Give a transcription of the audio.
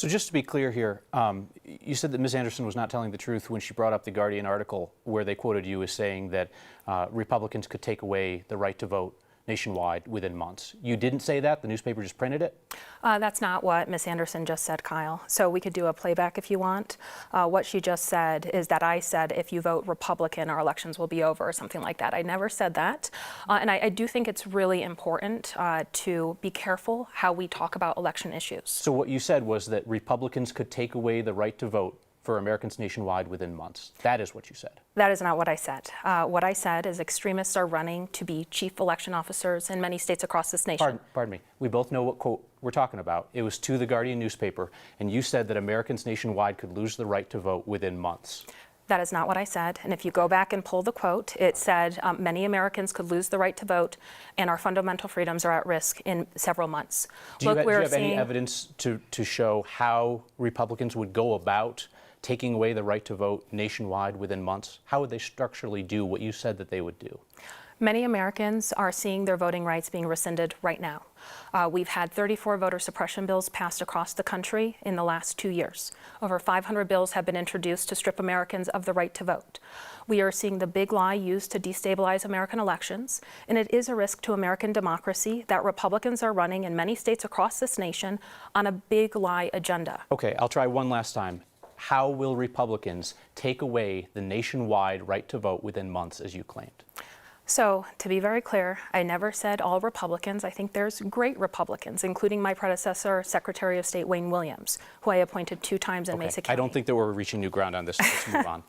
So just to be clear here, you said that Ms. Anderson was not telling the truth when she brought up the Guardian article where they quoted you as saying that Republicans could take away the right to vote nationwide within months. You didn't say that? The newspaper just printed it? That's not what Ms. Anderson just said, Kyle. So we could do a playback if you want. What she just said is that I said if you vote Republican, our elections will be over or something like that. I never said that. And I do think it's really important to be careful how we talk about election issues. So what you said was that Republicans could take away the right to vote for Americans nationwide within months. That is what you said. That is not what I said. What I said is extremists are running to be chief election officers in many states across this nation. Pardon me. We both know what quote we're talking about. It was to the Guardian newspaper, and you said that Americans nationwide could lose the right to vote within months. That is not what I said. And if you go back and pull the quote, it said many Americans could lose the right to vote and our fundamental freedoms are at risk in several months. Do you have any evidence to show how Republicans would go about taking away the right to vote nationwide within months? How would they structurally do what you said that they would do? Many Americans are seeing their voting rights being rescinded right now. We've had 34 voter suppression bills passed across the country in the last 2 years. Over 500 bills have been introduced to strip Americans of the right to vote. We are seeing the big lie used to destabilize American elections, and it is a risk to American democracy that Republicans are running in many states across this nation on a big lie agenda. Okay, I'll try one last time. How will Republicans take away the nationwide right to vote within months, as you claimed? So, to be very clear, I never said all Republicans. I think there's great Republicans, including my predecessor, Secretary of State Wayne Williams, who I appointed 2 times in Mesa County. I don't think that we're reaching new ground on this. Let's move on.